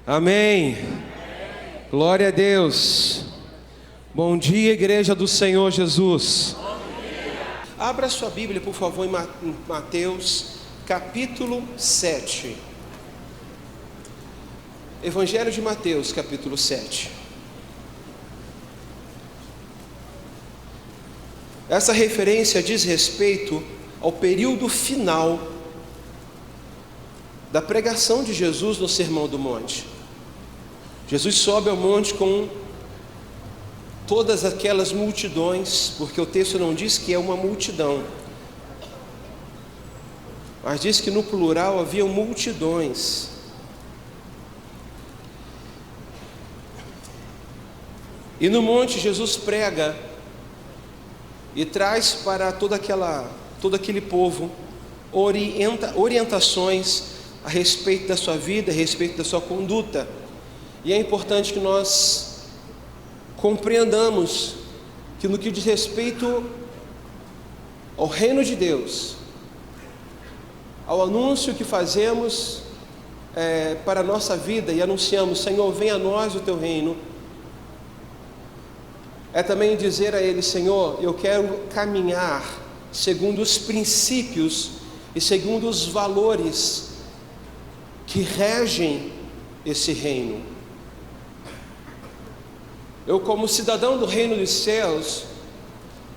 Amém. Glória a Deus. Bom dia, igreja do Senhor Jesus. Abra sua Bíblia, por favor, em Mateus, capítulo 7. Evangelho de Mateus, capítulo 7. Essa referência diz respeito ao período final da pregação de Jesus no Sermão do Monte. Jesus sobe ao monte com todas aquelas multidões, porque o texto não diz que é uma multidão, mas diz que no plural haviam multidões. E no monte Jesus prega e traz para todo aquele povo orientações a respeito da sua vida, a respeito da sua conduta. E é importante que nós compreendamos que no que diz respeito ao reino de Deus, ao anúncio que fazemos para a nossa vida e anunciamos: Senhor, venha a nós o teu reino, é também dizer a Ele: Senhor, eu quero caminhar segundo os princípios e segundo os valores que regem esse reino. Eu, como cidadão do reino dos céus,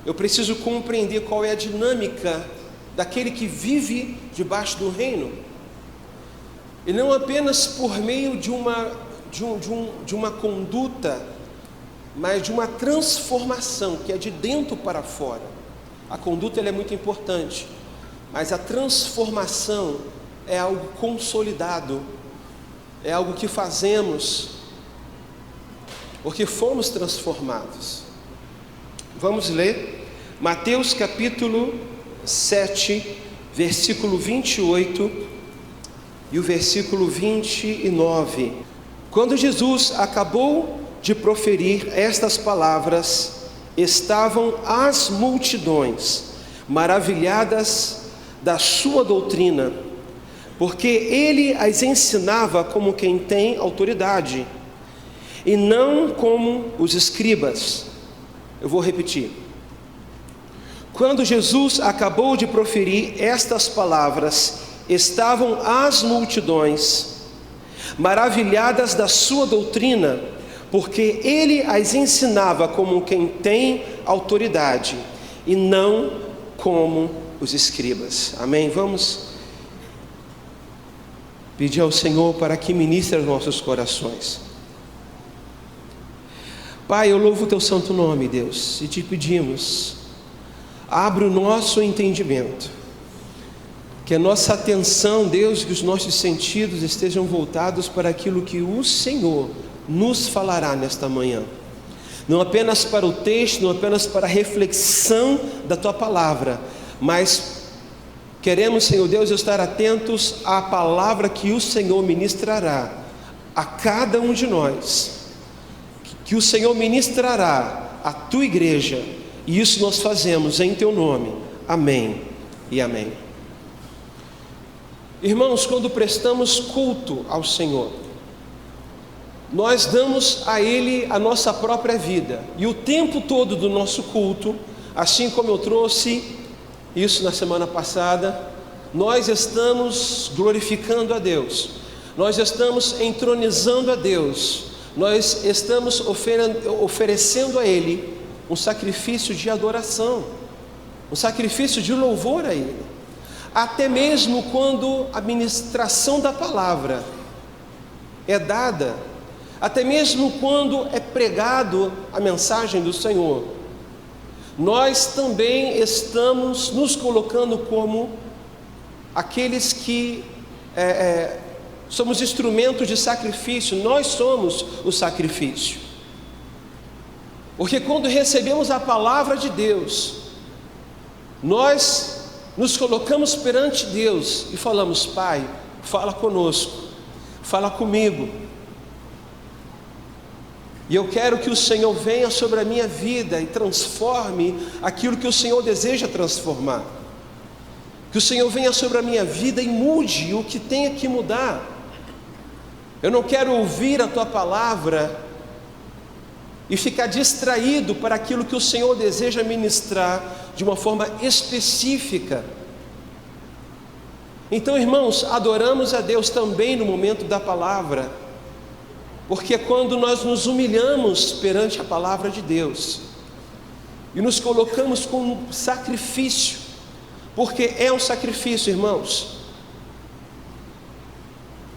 eu preciso compreender qual é a dinâmica daquele que vive debaixo do reino, e não apenas por meio de uma conduta, mas de uma transformação que é de dentro para fora. A conduta ela é muito importante, mas a transformação é algo consolidado, é algo que fazemos porque fomos transformados. Vamos ler Mateus capítulo 7, versículo 28 e o versículo 29. Quando Jesus acabou de proferir estas palavras, estavam as multidões maravilhadas da sua doutrina, porque ele as ensinava como quem tem autoridade, e não como os escribas. Eu vou repetir. Quando Jesus acabou de proferir estas palavras, estavam as multidões maravilhadas da sua doutrina, porque ele as ensinava como quem tem autoridade, e não como os escribas. Amém? Vamos pedir ao Senhor para que ministre aos nossos corações. Pai, eu louvo o teu santo nome, Deus, e te pedimos: abre o nosso entendimento, que a nossa atenção, Deus, que os nossos sentidos estejam voltados para aquilo que o Senhor nos falará nesta manhã, não apenas para o texto, não apenas para a reflexão da tua palavra, mas queremos, Senhor Deus, estar atentos à palavra que o Senhor ministrará a cada um de nós, que o Senhor ministrará à tua igreja, e isso nós fazemos em teu nome. Amém e amém. Irmãos, quando prestamos culto ao Senhor, nós damos a Ele a nossa própria vida, e o tempo todo do nosso culto, assim como eu trouxe isso na semana passada, nós estamos glorificando a Deus, nós estamos entronizando a Deus, nós estamos oferecendo a Ele um sacrifício de adoração, um sacrifício de louvor a Ele. Até mesmo quando a ministração da palavra é dada, até mesmo quando é pregado a mensagem do Senhor, nós também estamos nos colocando como aqueles que somos instrumentos de sacrifício. Nós somos o sacrifício, porque quando recebemos a palavra de Deus, nós nos colocamos perante Deus e falamos: Pai, fala conosco, fala comigo, e eu quero que o Senhor venha sobre a minha vida e transforme aquilo que o Senhor deseja transformar, que o Senhor venha sobre a minha vida e mude o que tenha que mudar. Eu não quero ouvir a tua palavra e ficar distraído para aquilo que o Senhor deseja ministrar de uma forma específica. Então, irmãos, adoramos a Deus também no momento da palavra, porque quando nós nos humilhamos perante a palavra de Deus e nos colocamos como sacrifício, porque é um sacrifício, irmãos,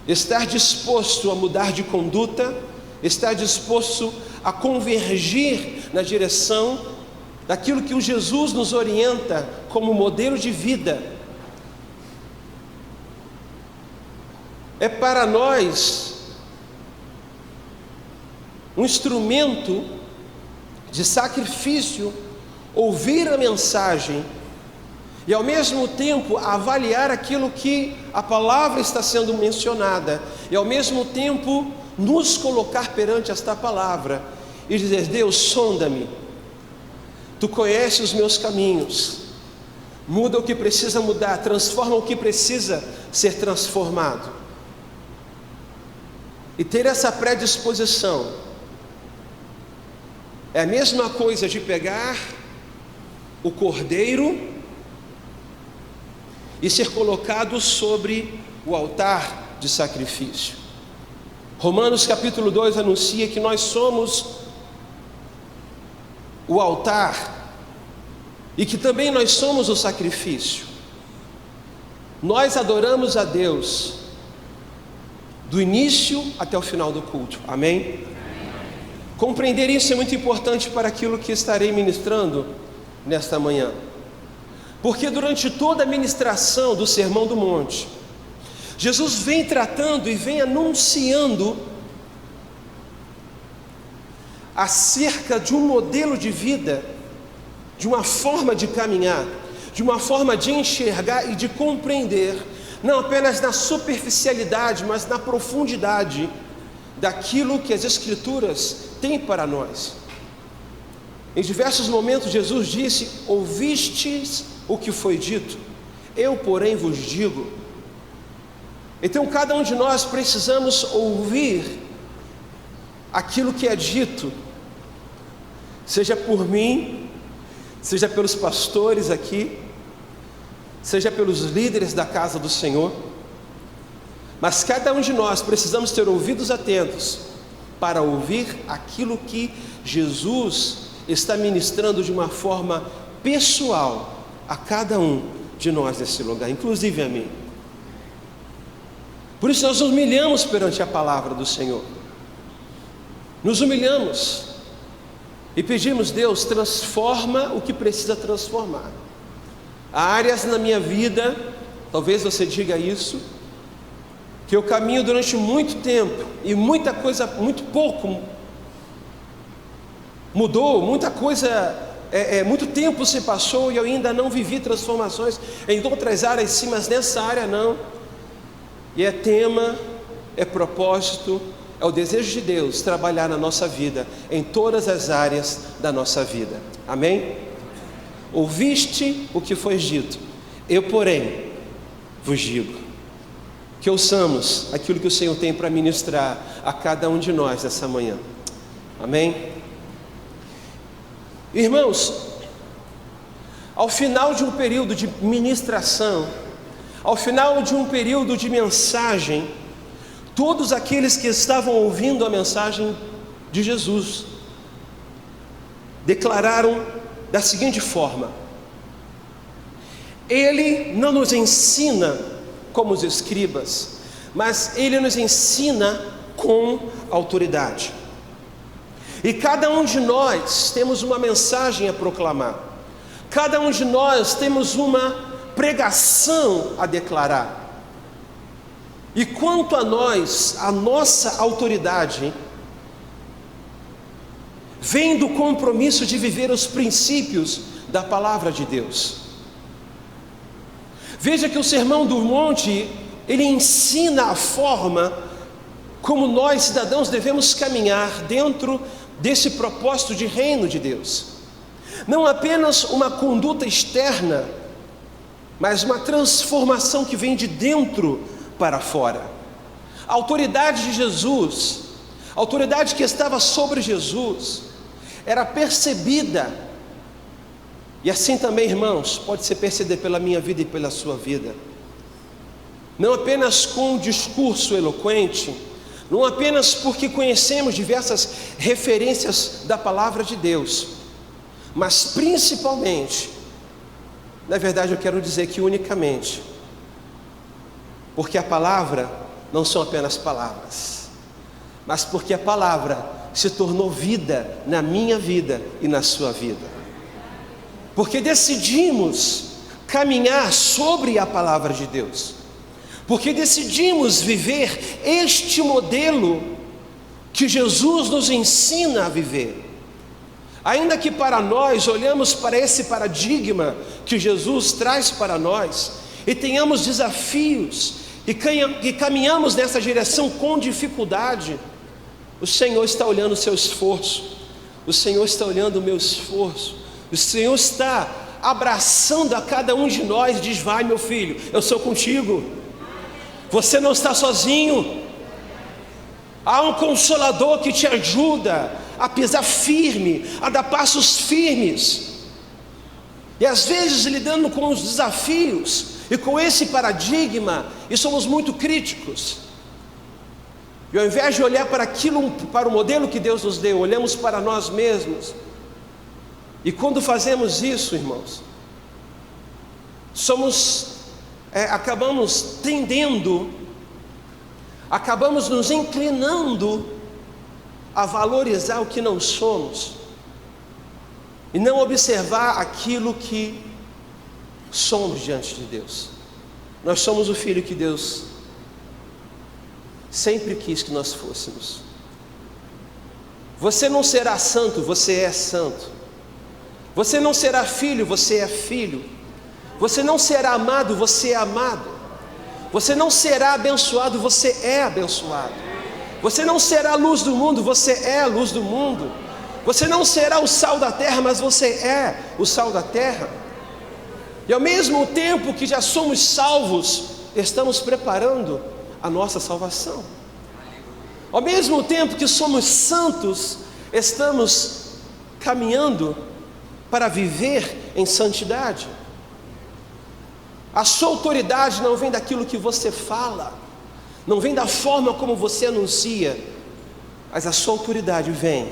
estar disposto a mudar de conduta, estar disposto a convergir na direção daquilo que o Jesus nos orienta como modelo de vida, é para nós um instrumento de sacrifício ouvir a mensagem e ao mesmo tempo avaliar aquilo que a palavra está sendo mencionada, e ao mesmo tempo nos colocar perante esta palavra e dizer: Deus, sonda-me, tu conheces os meus caminhos, muda o que precisa mudar, transforma o que precisa ser transformado. E ter essa predisposição é a mesma coisa de pegar o cordeiro e ser colocado sobre o altar de sacrifício. Romanos capítulo 2 anuncia que nós somos o altar e que também nós somos o sacrifício. Nós adoramos a Deus do início até o final do culto, amém? Compreender isso é muito importante para aquilo que estarei ministrando nesta manhã, porque durante toda a ministração do Sermão do Monte, Jesus vem tratando e vem anunciando acerca de um modelo de vida, de uma forma de caminhar, de uma forma de enxergar e de compreender, não apenas na superficialidade, mas na profundidade daquilo que as Escrituras têm para nós. Em diversos momentos Jesus disse: ouvistes o que foi dito, eu porém vos digo. Então cada um de nós precisamos ouvir aquilo que é dito, seja por mim, seja pelos pastores aqui, seja pelos líderes da casa do Senhor, mas cada um de nós precisamos ter ouvidos atentos para ouvir aquilo que Jesus está ministrando de uma forma pessoal a cada um de nós nesse lugar, inclusive a mim. Por isso nós nos humilhamos perante a palavra do Senhor, nos humilhamos e pedimos: Deus, transforma o que precisa transformar. Há áreas na minha vida, talvez você diga isso, que eu caminho durante muito tempo e muita coisa, muito pouco mudou, muita coisa, muito tempo se passou e eu ainda não vivi transformações em outras áreas, sim, mas nessa área não. E é tema, é propósito, é o desejo de Deus trabalhar na nossa vida, em todas as áreas da nossa vida, amém? Ouviste o que foi dito, eu porém vos digo. Que ouçamos aquilo que o Senhor tem para ministrar a cada um de nós essa manhã, amém? Irmãos, ao final de um período de ministração, ao final de um período de mensagem, todos aqueles que estavam ouvindo a mensagem de Jesus declararam da seguinte forma: Ele não nos ensina como os escribas, mas Ele nos ensina com autoridade. E cada um de nós temos uma mensagem a proclamar, cada um de nós temos uma pregação a declarar. E quanto a nós, a nossa autoridade vem do compromisso de viver os princípios da palavra de Deus. Veja que o Sermão do Monte, ele ensina a forma como nós, cidadãos, devemos caminhar dentro desse propósito de reino de Deus. Não apenas uma conduta externa, mas uma transformação que vem de dentro para fora. A autoridade de Jesus, a autoridade que estava sobre Jesus, era percebida, e assim também, irmãos, pode ser percebida pela minha vida e pela sua vida, não apenas com um discurso eloquente, não apenas porque conhecemos diversas referências da palavra de Deus, mas principalmente, na verdade eu quero dizer que unicamente, porque a palavra não são apenas palavras, mas porque a palavra se tornou vida na minha vida e na sua vida, porque decidimos caminhar sobre a palavra de Deus, porque decidimos viver este modelo que Jesus nos ensina a viver. Ainda que para nós olhamos para esse paradigma que Jesus traz para nós e tenhamos desafios e caminhamos nessa direção com dificuldade, o Senhor está olhando o seu esforço, o Senhor está olhando o meu esforço, o Senhor está abraçando a cada um de nós e diz: vai, meu filho, eu sou contigo, você não está sozinho, há um consolador que te ajuda a pisar firme, a dar passos firmes. E às vezes lidando com os desafios e com esse paradigma, e somos muito críticos, e ao invés de olhar para aquilo, para o modelo que Deus nos deu, olhamos para nós mesmos. E quando fazemos isso, irmãos, acabamos tendendo, acabamos nos inclinando a valorizar o que não somos e não observar aquilo que somos diante de Deus. Nós somos o filho que Deus sempre quis que nós fôssemos. Você não será santo, você é santo. Você não será filho, você é filho. Você não será amado, você é amado. Você não será abençoado, você é abençoado. Você não será a luz do mundo, você é a luz do mundo. Você não será o sal da terra, mas você é o sal da terra. E ao mesmo tempo que já somos salvos, estamos preparando a nossa salvação. Ao mesmo tempo que somos santos, estamos caminhando para viver em santidade. A sua autoridade não vem daquilo que você fala, não vem da forma como você anuncia, mas a sua autoridade vem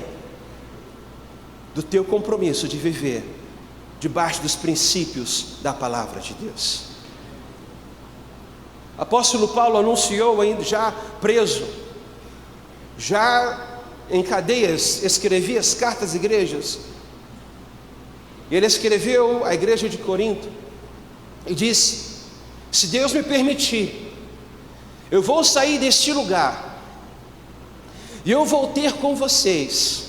do teu compromisso de viver debaixo dos princípios da palavra de Deus. Apóstolo Paulo anunciou, ainda já preso, já em cadeias, escrevia as cartas às igrejas. Ele escreveu à igreja de Corinto e disse: se Deus me permitir, eu vou sair deste lugar e eu vou ter com vocês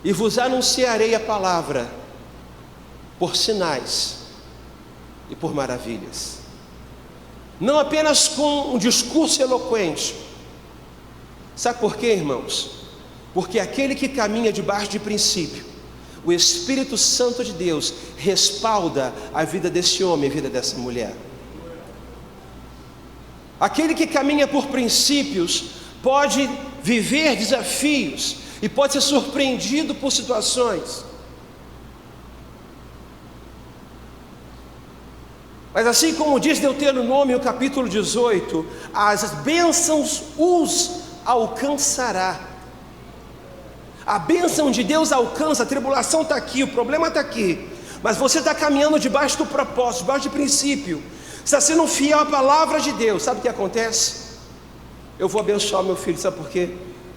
e vos anunciarei a palavra por sinais e por maravilhas. Não apenas com um discurso eloquente. Sabe por quê, irmãos? Porque aquele que caminha debaixo de princípio, o Espírito Santo de Deus respalda a vida desse homem, a vida dessa mulher. Aquele que caminha por princípios pode viver desafios e pode ser surpreendido por situações. Mas assim como diz Deuteronômio capítulo 18, as bênçãos os alcançará. A bênção de Deus alcança, a tribulação está aqui, o problema está aqui, mas você está caminhando debaixo do propósito, debaixo de princípio, está sendo fiel à palavra de Deus. Sabe o que acontece? Eu vou abençoar meu filho, sabe por quê?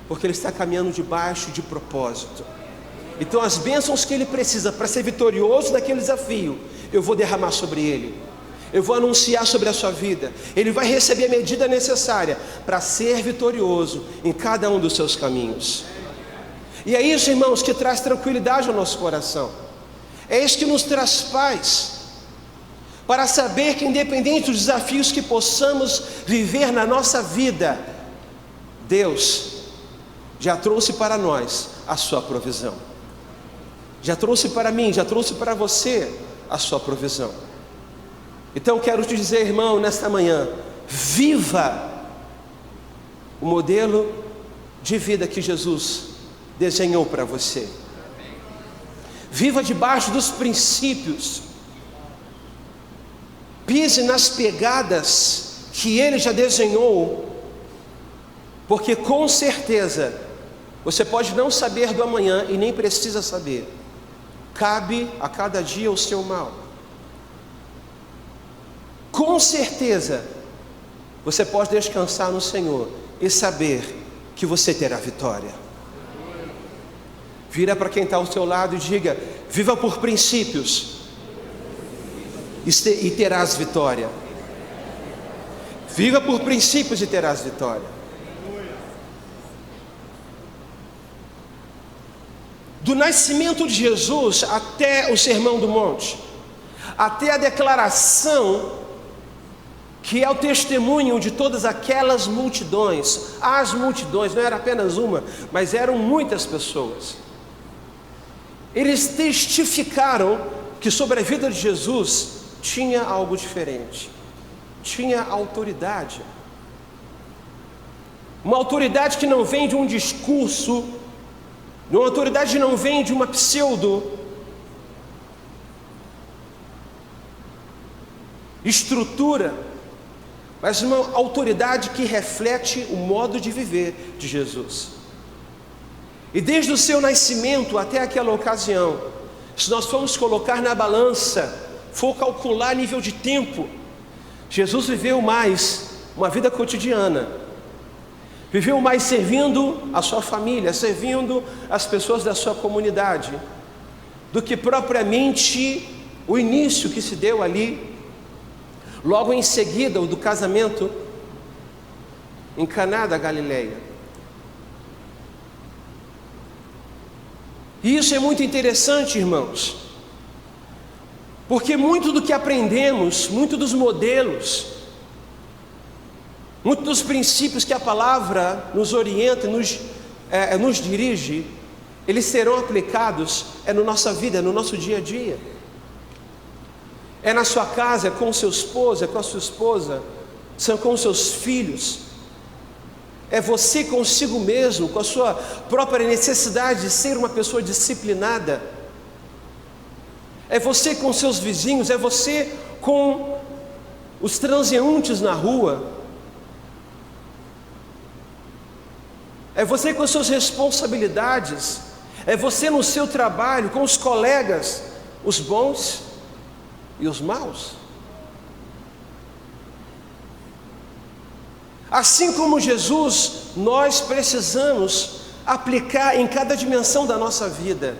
Porque ele está caminhando debaixo de propósito. Então as bênçãos que ele precisa para ser vitorioso naquele desafio, eu vou derramar sobre ele. Eu vou anunciar sobre a sua vida. Ele vai receber a medida necessária para ser vitorioso em cada um dos seus caminhos. E é isso, irmãos, que traz tranquilidade ao nosso coração. É isso que nos traz paz, para saber que independente dos desafios que possamos viver na nossa vida, Deus já trouxe para nós a sua provisão. Já trouxe para mim, já trouxe para você a sua provisão. Então quero te dizer, irmão, nesta manhã, viva o modelo de vida que Jesus desenhou para você. Viva debaixo dos princípios. Pise nas pegadas que Ele já desenhou, porque com certeza você pode não saber do amanhã e nem precisa saber. Cabe a cada dia o seu mal. Com certeza você pode descansar no Senhor e saber que você terá vitória. Vira para quem está ao seu lado e diga: viva por princípios e terás vitória. Viva por princípios e terás vitória. Do nascimento de Jesus até o Sermão do Monte, até a declaração que é o testemunho de todas aquelas multidões. As multidões, não era apenas uma, mas eram muitas pessoas. Eles testificaram que sobre a vida de Jesus tinha algo diferente, tinha autoridade. Uma autoridade que não vem de um discurso, uma autoridade que não vem de uma pseudo estrutura, mas uma autoridade que reflete o modo de viver de Jesus. E desde o seu nascimento até aquela ocasião, se nós formos colocar na balança, for calcular nível de tempo, Jesus viveu mais uma vida cotidiana, viveu mais servindo a sua família, servindo as pessoas da sua comunidade, do que propriamente o início que se deu ali, logo em seguida, o do casamento em Caná da Galileia. E isso é muito interessante, irmãos, porque muito do que aprendemos, muito dos modelos, muito dos princípios que a palavra nos orienta, nos dirige, eles serão aplicados na nossa vida, no nosso dia a dia. É na sua casa, é com o seu esposo, é com a sua esposa, são com os seus filhos. É você consigo mesmo, com a sua própria necessidade de ser uma pessoa disciplinada. É você com seus vizinhos, é você com os transeuntes na rua. É você com as suas responsabilidades. É você no seu trabalho, com os colegas, os bons e os maus. Assim como Jesus, nós precisamos aplicar em cada dimensão da nossa vida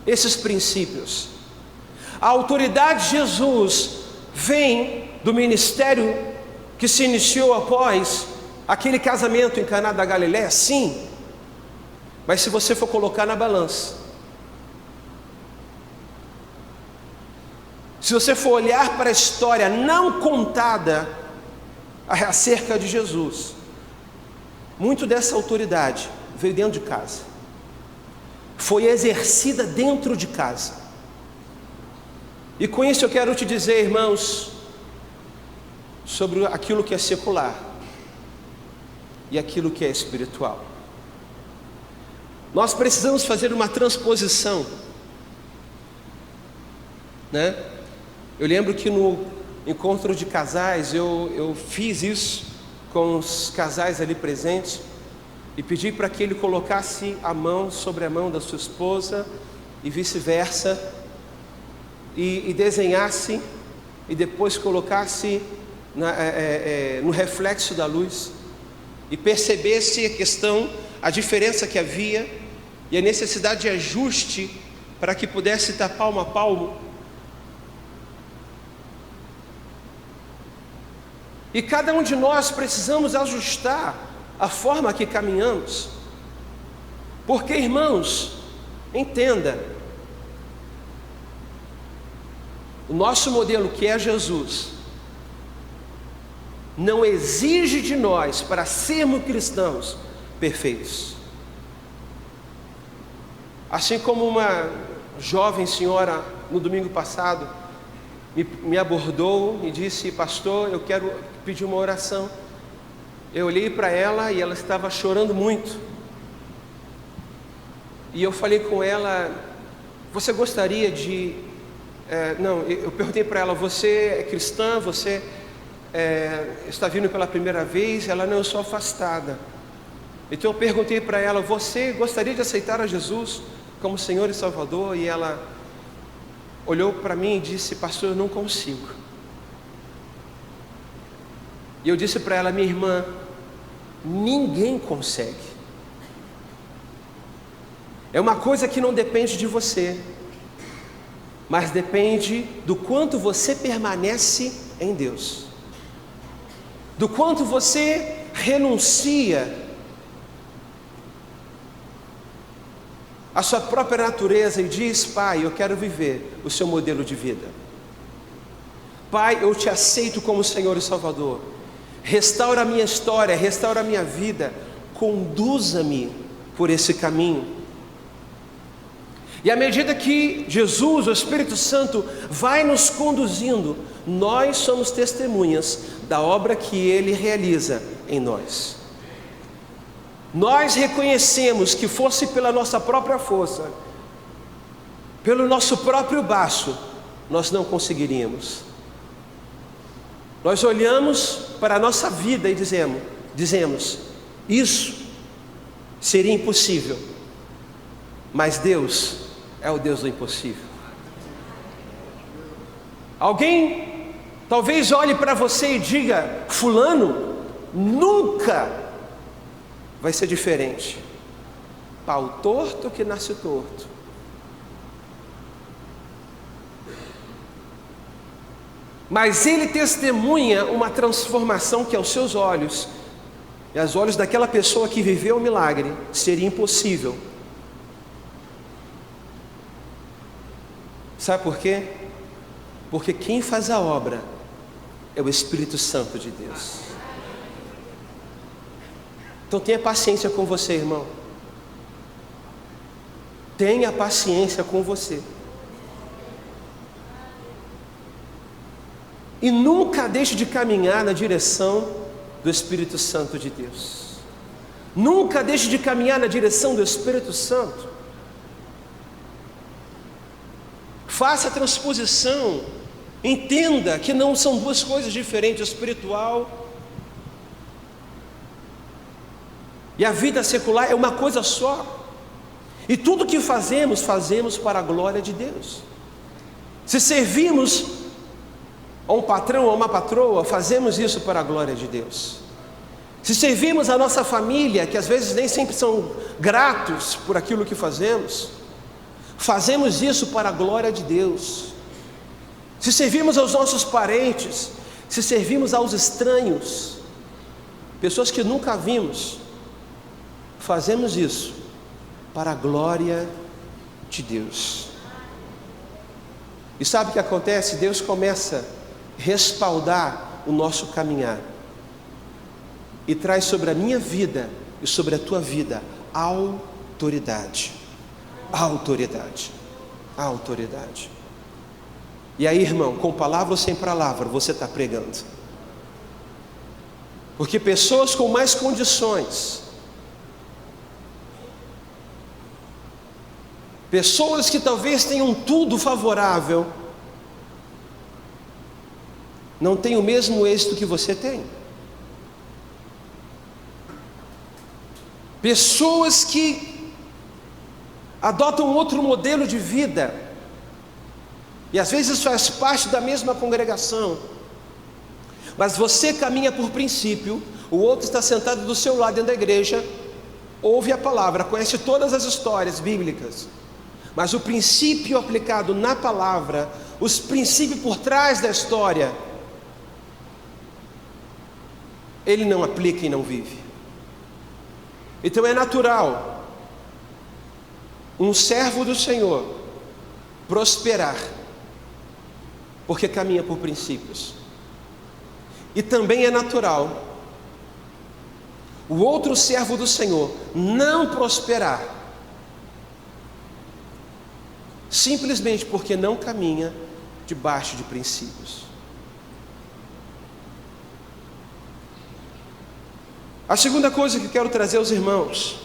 esses princípios. A autoridade de Jesus vem do ministério que se iniciou após aquele casamento em Caná da Galileia, sim, mas se você for colocar na balança, se você for olhar para a história não contada acerca de Jesus, muito dessa autoridade veio dentro de casa, foi exercida dentro de casa. E com isso eu quero te dizer, irmãos, sobre aquilo que é secular e aquilo que é espiritual. Nós precisamos fazer uma transposição, né? Eu lembro que no encontro de casais, eu fiz isso com os casais ali presentes e pedi para que ele colocasse a mão sobre a mão da sua esposa e vice-versa, e desenhasse e depois colocasse no reflexo da luz e percebesse a diferença que havia e a necessidade de ajuste para que pudesse estar palmo a palmo. E cada um de nós precisamos ajustar a forma que caminhamos, porque, irmãos, entenda, o nosso modelo, que é Jesus, não exige de nós, para sermos cristãos, perfeitos. Assim como uma jovem senhora no domingo passado me abordou e disse: pastor, eu quero pedir uma oração. Eu olhei para ela e ela estava chorando muito. E eu falei com ela: você gostaria de... eu perguntei para ela: você é cristã? Você está vindo pela primeira vez? Ela: não, eu sou afastada. Então eu perguntei para ela: você gostaria de aceitar a Jesus como Senhor e Salvador? E ela olhou para mim e disse: pastor, eu não consigo. E eu disse para ela: minha irmã, ninguém consegue. É uma coisa que não depende de você, mas depende do quanto você permanece em Deus, do quanto você renuncia à sua própria natureza e diz: Pai, eu quero viver o seu modelo de vida. Pai, eu te aceito como Senhor e Salvador. Restaura a minha história, restaura a minha vida, conduza-me por esse caminho. E à medida que Jesus, o Espírito Santo, vai nos conduzindo, nós somos testemunhas da obra que Ele realiza em nós. Nós reconhecemos que fosse pela nossa própria força, pelo nosso próprio braço, nós não conseguiríamos. Nós olhamos para a nossa vida e dizemos: isso seria impossível, mas Deus é o Deus do impossível. Alguém talvez olhe para você e diga: fulano nunca vai ser diferente. Pau torto que nasce torto. Mas ele testemunha uma transformação que aos seus olhos, e aos olhos daquela pessoa que viveu o milagre, seria impossível. Sabe por quê? Porque quem faz a obra é o Espírito Santo de Deus. Então tenha paciência com você, irmão. Tenha paciência com você. E nunca deixe de caminhar na direção do Espírito Santo de Deus. Nunca deixe de caminhar na direção do Espírito Santo. Faça a transposição. Entenda que não são duas coisas diferentes, o espiritual e a vida secular é uma coisa só. E tudo que fazemos, fazemos para a glória de Deus. Se servimos a um patrão ou a uma patroa, fazemos isso para a glória de Deus. Se servimos a nossa família, que às vezes nem sempre são gratos por aquilo que fazemos, fazemos isso para a glória de Deus. Se servimos aos nossos parentes, se servimos aos estranhos, pessoas que nunca vimos, fazemos isso para a glória de Deus. E sabe o que acontece? Deus começa a respaldar o nosso caminhar e traz sobre a minha vida e sobre a tua vida autoridade. Autoridade. Autoridade. E aí, irmão, com palavra ou sem palavra, você está pregando. Porque pessoas com mais condições, pessoas que talvez tenham tudo favorável, não têm o mesmo êxito que você tem. Pessoas que adotam outro modelo de vida, e às vezes faz parte da mesma congregação, mas você caminha por princípio, o outro está sentado do seu lado dentro da igreja, ouve a palavra, conhece todas as histórias bíblicas, mas o princípio aplicado na palavra, os princípios por trás da história, ele não aplica e não vive. Então é natural um servo do Senhor prosperar, porque caminha por princípios. E também é natural o outro servo do Senhor não prosperar, simplesmente porque não caminha debaixo de princípios. A segunda coisa que quero trazer aos irmãos: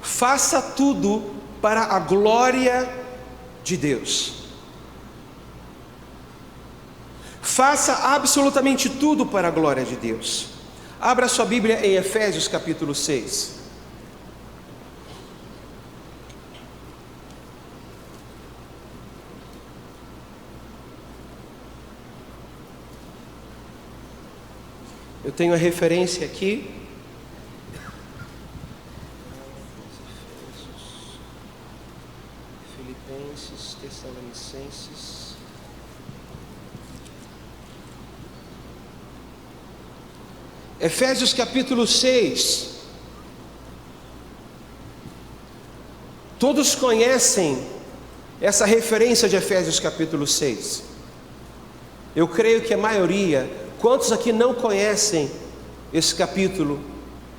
faça tudo para a glória de Deus. Faça absolutamente tudo para a glória de Deus. Abra sua Bíblia em Efésios capítulo 6. Eu tenho a referência aqui. Filipenses, Tessalonicenses. Efésios capítulo 6. Todos conhecem essa referência de Efésios capítulo 6. Eu creio que a maioria. Quantos aqui não conhecem esse capítulo,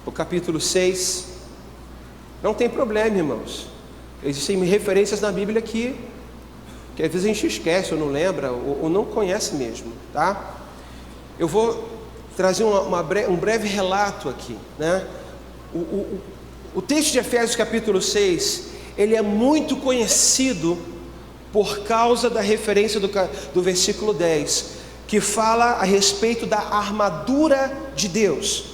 o capítulo 6? Não tem problema, irmãos. Existem referências na Bíblia que às vezes a gente esquece, ou não lembra, ou não conhece mesmo, tá? Eu vou trazer um breve relato aqui, né? O texto de Efésios capítulo 6, ele é muito conhecido por causa da referência do versículo 10, que fala a respeito da armadura de Deus.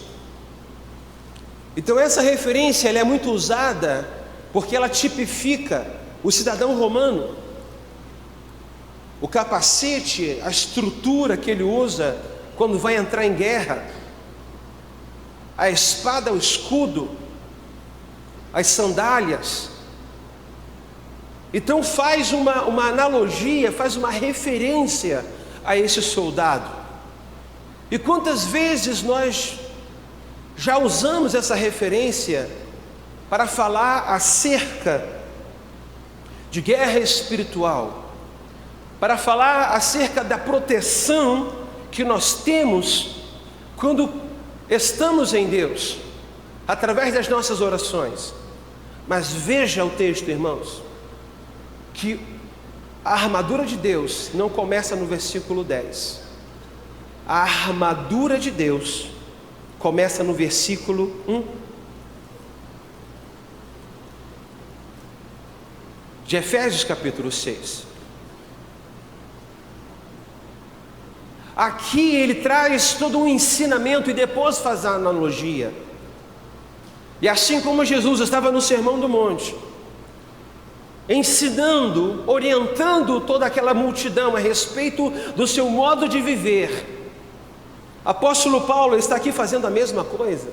Então essa referência ela é muito usada porque ela tipifica o cidadão romano. O capacete, a estrutura que ele usa quando vai entrar em guerra, a espada, o escudo, as sandálias. Então faz uma analogia, faz uma referência a esse soldado. E quantas vezes nós já usamos essa referência para falar acerca de guerra espiritual, para falar acerca da proteção que nós temos quando estamos em Deus, através das nossas orações. Mas veja o texto, irmãos, que a armadura de Deus não começa no versículo 10. A armadura de Deus começa no versículo 1 de Efésios capítulo 6. Aqui ele traz todo um ensinamento e depois faz a analogia. E assim como Jesus estava no Sermão do Monte, ensinando, orientando toda aquela multidão a respeito do seu modo de viver, apóstolo Paulo está aqui fazendo a mesma coisa.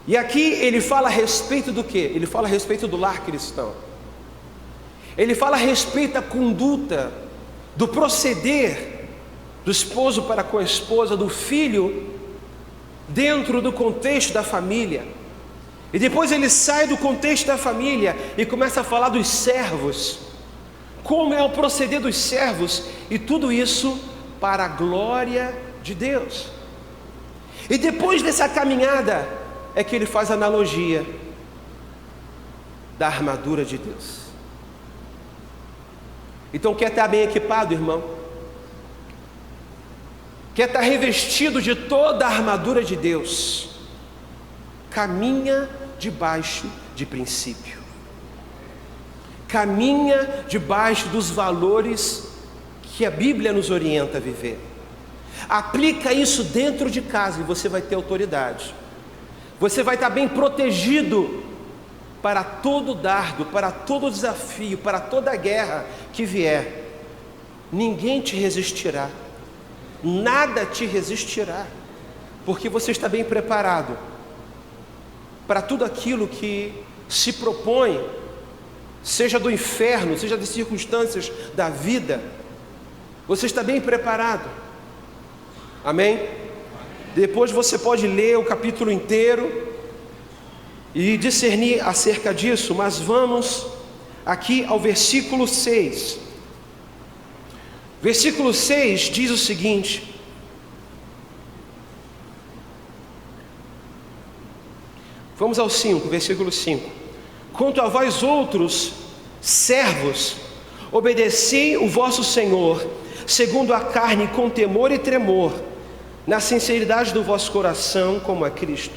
E aqui ele fala a respeito do quê? Ele fala a respeito do lar cristão. Ele fala a respeito da conduta, do proceder do esposo para com a esposa, do filho dentro do contexto da família. E depois ele sai do contexto da família e começa a falar dos servos, como é o proceder dos servos, e tudo isso para a glória de Deus. E depois dessa caminhada é que ele faz a analogia da armadura de Deus. Então quer estar bem equipado, irmão? Quer estar revestido de toda a armadura de Deus? Caminha debaixo de princípio. Caminha debaixo dos valores que a Bíblia nos orienta a viver. Aplica isso dentro de casa e você vai ter autoridade. Você vai estar bem protegido para todo dardo, para todo desafio, para toda guerra que vier. Ninguém te resistirá, nada te resistirá, porque você está bem preparado para tudo aquilo que se propõe, seja do inferno, seja das circunstâncias da vida. Você está bem preparado. Amém? Depois você pode ler o capítulo inteiro e discernir acerca disso, mas vamos aqui ao versículo 6. Versículo 6 diz o seguinte: vamos ao 5, versículo 5. Quanto a vós outros, servos, obedecei o vosso Senhor, segundo a carne, com temor e tremor, na sinceridade do vosso coração, como a Cristo,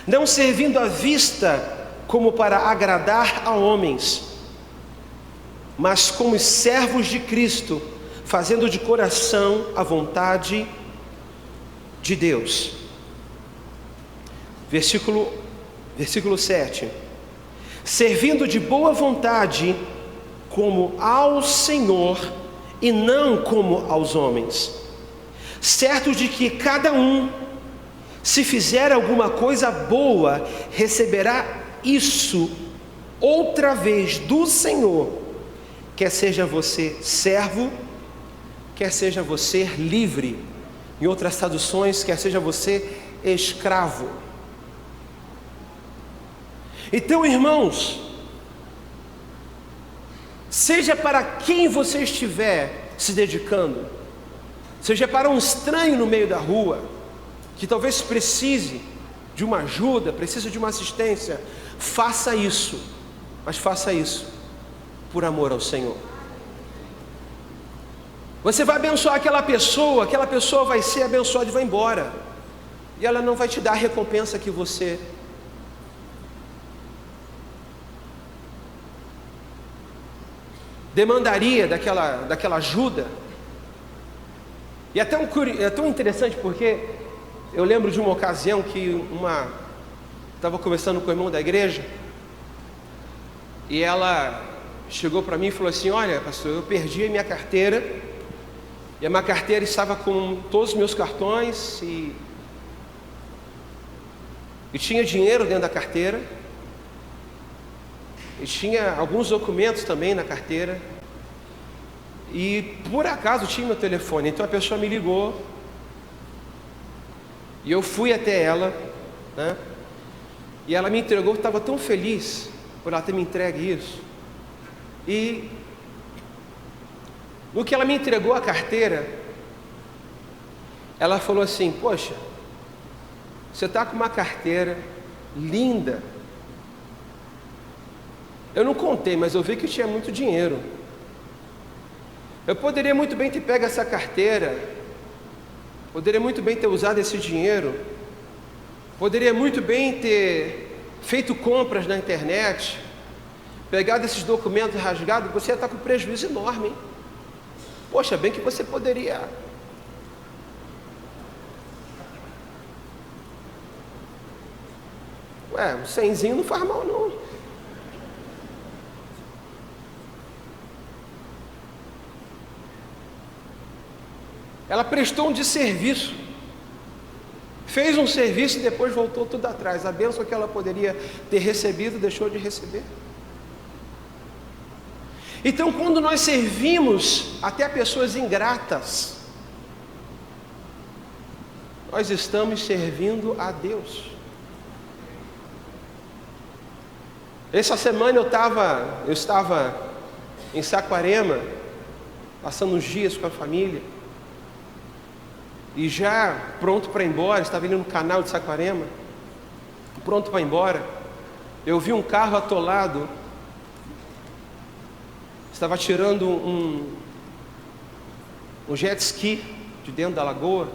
não servindo à vista como para agradar a homens, mas como servos de Cristo, fazendo de coração a vontade de Deus. Versículo 7. Servindo de boa vontade, como ao Senhor, e não como aos homens, certos de que cada um, se fizer alguma coisa boa, receberá isso outra vez do Senhor, quer seja você servo, quer seja você livre, em outras traduções, quer seja você escravo. Então, irmãos, seja para quem você estiver se dedicando, seja para um estranho no meio da rua, que talvez precise de uma ajuda, precise de uma assistência, faça isso, mas faça isso por amor ao Senhor. Você vai abençoar aquela pessoa vai ser abençoada e vai embora, e ela não vai te dar a recompensa que você demandaria daquela ajuda. E é tão interessante, porque eu lembro de uma ocasião que estava conversando com o irmão da igreja, e ela chegou para mim e falou assim: olha, pastor, eu perdi a minha carteira, e a minha carteira estava com todos os meus cartões, e tinha dinheiro dentro da carteira, e tinha alguns documentos também na carteira, e por acaso tinha meu telefone. Então a pessoa me ligou, e eu fui até ela, né? E ela me entregou, estava tão feliz por ela ter me entregue isso. E no que ela me entregou a carteira, ela falou assim: poxa, você está com uma carteira linda. Eu não contei, mas eu vi que tinha muito dinheiro. Eu poderia muito bem ter pego essa carteira, poderia muito bem ter usado esse dinheiro, poderia muito bem ter feito compras na internet, pegado esses documentos rasgados. Você ia estar com prejuízo enorme, hein? Poxa, bem que você poderia. Um cenzinho não faz mal não. Ela prestou um desserviço, fez um serviço e depois voltou tudo atrás. A bênção que ela poderia ter recebido, deixou de receber. Então, quando nós servimos até pessoas ingratas, nós estamos servindo a Deus. Essa semana eu estava em Saquarema, passando uns dias com a família, e já pronto para ir embora, estava indo no canal de Saquarema, pronto para ir embora, eu vi um carro atolado, estava tirando um jet ski de dentro da lagoa,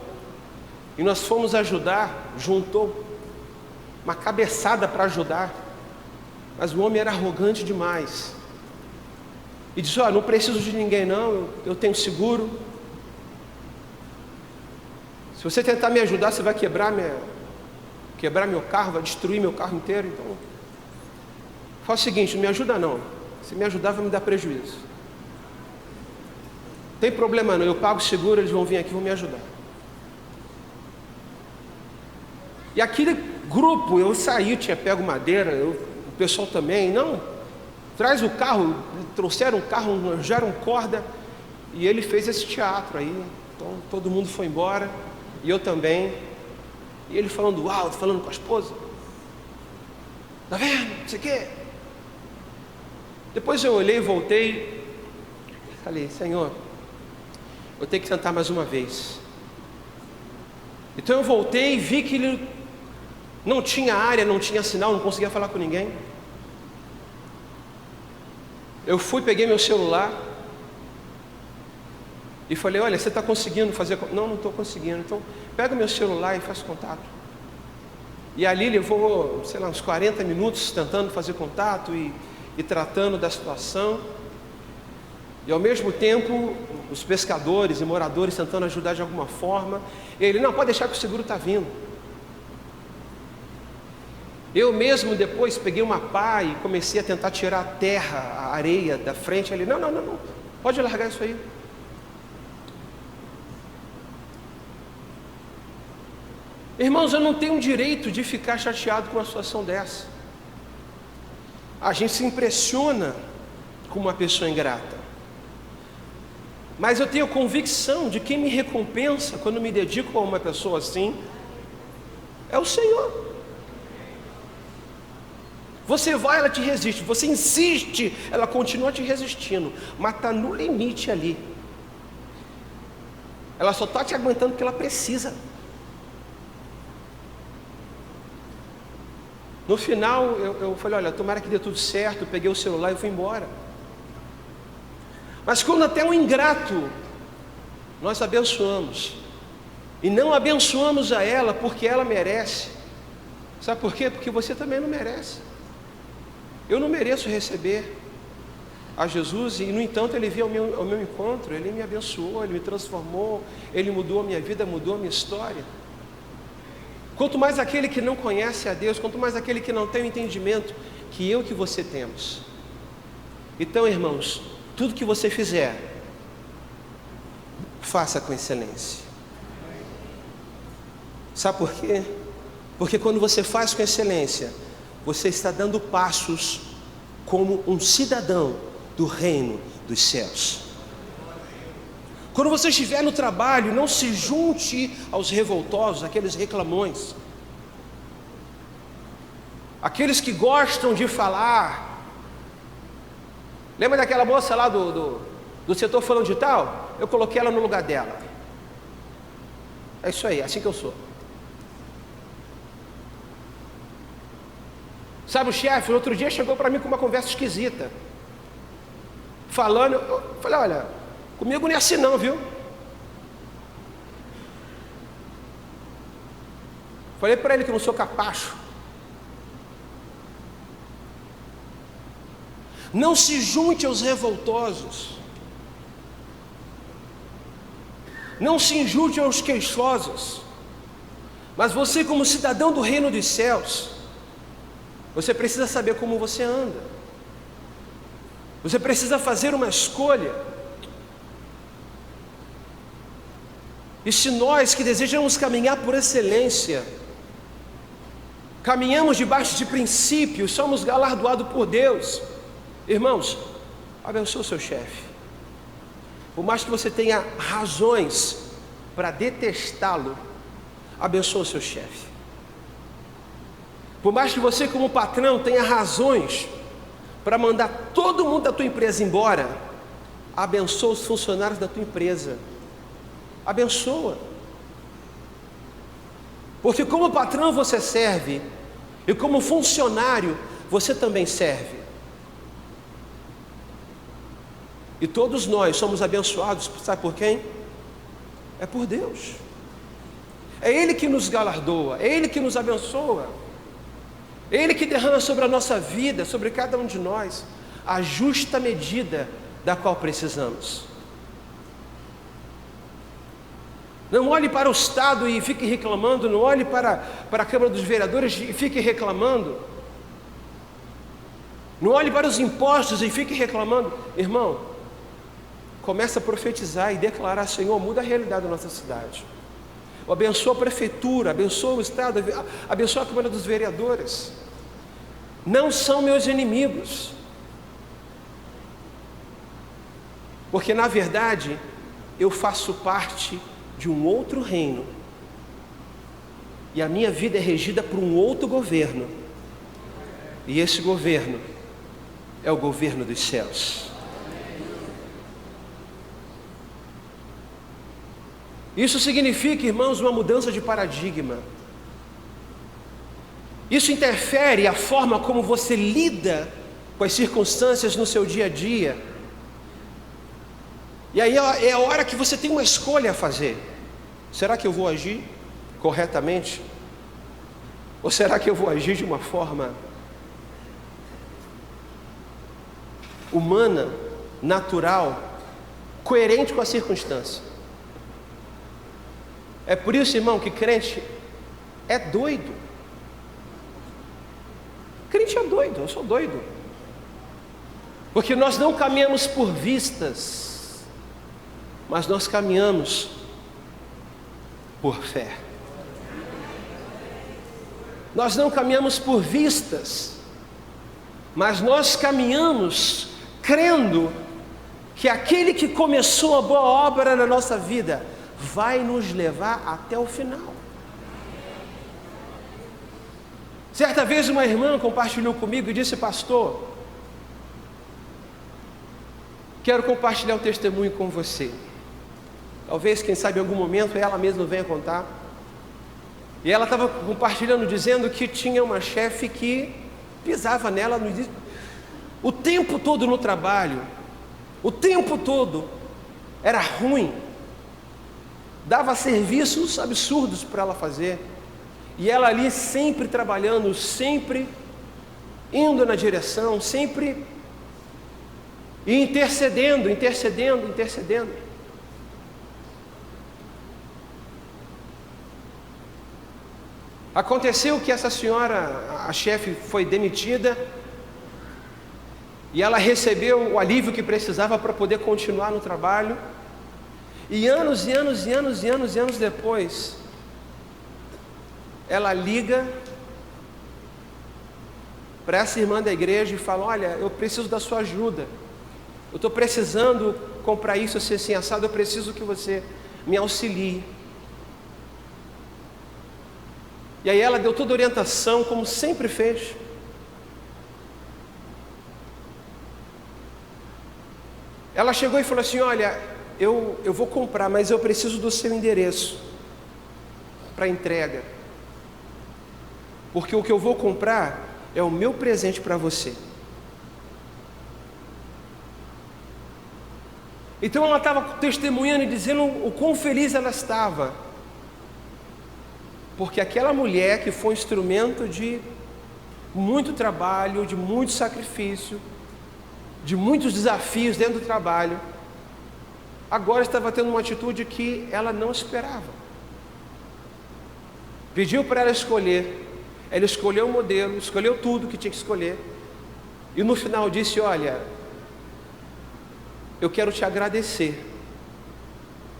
e nós fomos ajudar, juntou uma cabeçada para ajudar, mas o homem era arrogante demais, e disse: não preciso de ninguém não, eu tenho seguro. Se você tentar me ajudar, você vai quebrar meu carro, vai destruir meu carro inteiro. Então, faz o seguinte: não me ajuda não. Se me ajudar, vai me dar prejuízo. Não tem problema não, eu pago seguro, eles vão vir aqui e vão me ajudar. E aquele grupo, eu saí, tinha pego madeira, o pessoal também, não, traz o carro, trouxeram o carro, arranjaram corda, e ele fez esse teatro aí. Então todo mundo foi embora, e eu também, e ele falando alto, falando com a esposa, tá vendo, não sei o quê. Depois eu olhei e voltei, falei: Senhor, eu tenho que tentar mais uma vez. Então eu voltei e vi que ele não tinha área, não tinha sinal, não conseguia falar com ninguém. Eu fui, peguei meu celular e falei, olha, você está conseguindo fazer? Não estou conseguindo. Então, pega o meu celular e faz contato. E ali levou, sei lá, uns 40 minutos tentando fazer contato e tratando da situação. E ao mesmo tempo, os pescadores e moradores tentando ajudar de alguma forma. E ele, não, pode deixar que o seguro está vindo. Eu mesmo depois peguei uma pá e comecei a tentar tirar a terra, a areia da frente. Ele, não, pode largar isso aí. Irmãos, eu não tenho direito de ficar chateado com uma situação dessa. A gente se impressiona com uma pessoa ingrata. Mas eu tenho convicção de quem me recompensa quando me dedico a uma pessoa assim é o Senhor. Você vai, ela te resiste. Você insiste, ela continua te resistindo. Mas está no limite ali. Ela só está te aguentando porque ela precisa. No final, eu falei, olha, tomara que dê tudo certo. Eu peguei o celular e fui embora. Mas quando até um ingrato, nós abençoamos. E não abençoamos a ela porque ela merece. Sabe por quê? Porque você também não merece. Eu não mereço receber a Jesus, e no entanto Ele veio ao meu encontro, Ele me abençoou, Ele me transformou, Ele mudou a minha vida, mudou a minha história. Quanto mais aquele que não conhece a Deus, quanto mais aquele que não tem o entendimento que eu e que você temos. Então, irmãos, tudo que você fizer, faça com excelência. Sabe por quê? Porque quando você faz com excelência, você está dando passos como um cidadão do reino dos céus. Quando você estiver no trabalho, não se junte aos revoltosos, aqueles reclamões, aqueles que gostam de falar. Lembra daquela moça lá do setor falando de tal? Eu coloquei ela no lugar dela. É isso aí, é assim que eu sou. Sabe, o chefe, no outro dia chegou para mim com uma conversa esquisita. Falando, eu falei, olha, comigo não é assim não, viu? Falei para ele que eu não sou capacho. Não se junte aos revoltosos. Não se junte aos queixosos. Mas você, como cidadão do reino dos céus, você precisa saber como você anda. Você precisa fazer uma escolha. E se nós que desejamos caminhar por excelência, caminhamos debaixo de princípios, somos galardoados por Deus, irmãos, abençoe o seu chefe. Por mais que você tenha razões para detestá-lo, abençoe o seu chefe. Por mais que você, como patrão, tenha razões para mandar todo mundo da tua empresa embora, abençoa os funcionários da tua empresa. Abençoa. Porque como patrão você serve, e como funcionário você também serve. E todos nós somos abençoados, sabe por quem? É por Deus. É Ele que nos galardoa, é Ele que nos abençoa. É Ele que derrama sobre a nossa vida, sobre cada um de nós, a justa medida da qual precisamos. Não olhe para o Estado e fique reclamando, não olhe para a Câmara dos Vereadores e fique reclamando. Não olhe para os impostos e fique reclamando. Irmão, começa a profetizar e declarar, Senhor, muda a realidade da nossa cidade. Abençoa a prefeitura, abençoa o Estado, abençoa a Câmara dos Vereadores. Não são meus inimigos. Porque na verdade, eu faço parte de um outro reino. E a minha vida é regida por um outro governo. E esse governo é o governo dos céus. Isso significa, irmãos, uma mudança de paradigma. Isso interfere a forma como você lida com as circunstâncias no seu dia a dia. E aí é a hora que você tem uma escolha a fazer. Será que eu vou agir corretamente? Ou será que eu vou agir de uma forma humana, natural, coerente com a circunstância? É por isso, irmão, que crente é doido. Crente é doido, eu sou doido. Porque nós não caminhamos por vistas, mas nós caminhamos por fé. Nós não caminhamos por vistas, mas nós caminhamos crendo que aquele que começou a boa obra na nossa vida vai nos levar até o final. Certa vez uma irmã compartilhou comigo e disse: pastor, quero compartilhar um testemunho com você. Talvez, quem sabe, em algum momento ela mesma venha contar. E ela estava compartilhando, dizendo que tinha uma chefe que pisava nela o tempo todo no trabalho, o tempo todo, era ruim, dava serviços absurdos para ela fazer, e ela ali sempre trabalhando, sempre indo na direção, sempre intercedendo. Aconteceu que essa senhora, a chefe, foi demitida, e ela recebeu o alívio que precisava para poder continuar no trabalho. E anos depois, ela liga para essa irmã da igreja e fala: olha, eu preciso da sua ajuda, eu estou precisando comprar isso assim assado, eu preciso que você me auxilie. E aí ela deu toda a orientação, como sempre fez. Ela chegou e falou assim: olha, eu vou comprar, mas eu preciso do seu endereço para entrega, porque o que eu vou comprar é o meu presente para você. Então ela estava testemunhando e dizendo o quão feliz ela estava, porque aquela mulher que foi um instrumento de muito trabalho, de muito sacrifício, de muitos desafios dentro do trabalho, agora estava tendo uma atitude que ela não esperava. Pediu para ela escolher, ela escolheu o modelo, escolheu tudo que tinha que escolher, e no final disse: olha, eu quero te agradecer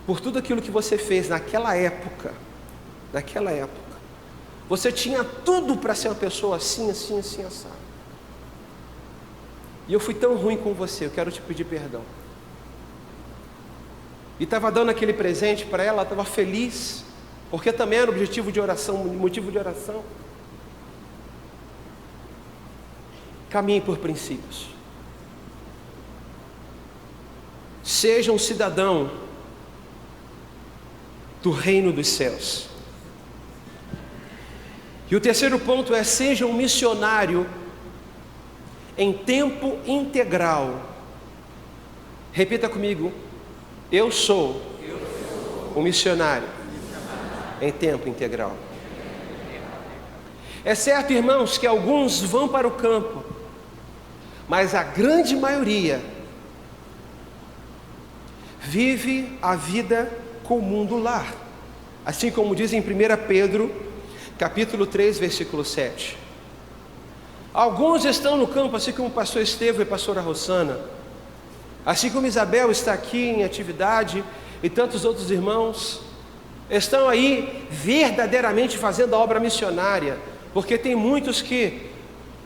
por tudo aquilo que você fez naquela época. Você tinha tudo para ser uma pessoa assim, assado. E eu fui tão ruim com você, eu quero te pedir perdão. E estava dando aquele presente para ela, estava feliz, porque também era motivo de oração. Caminhe por princípios. Seja um cidadão do reino dos céus. E o terceiro ponto é: seja um missionário em tempo integral. Repita comigo: eu sou um missionário em tempo integral. É certo, irmãos, que alguns vão para o campo, mas a grande maioria vive a vida comum do lar, assim como diz em 1 Pedro, capítulo 3, versículo 7. Alguns estão no campo, assim como o pastor Estevão e a pastora Rosana, assim como Isabel está aqui em atividade, e tantos outros irmãos estão aí verdadeiramente fazendo a obra missionária, porque tem muitos que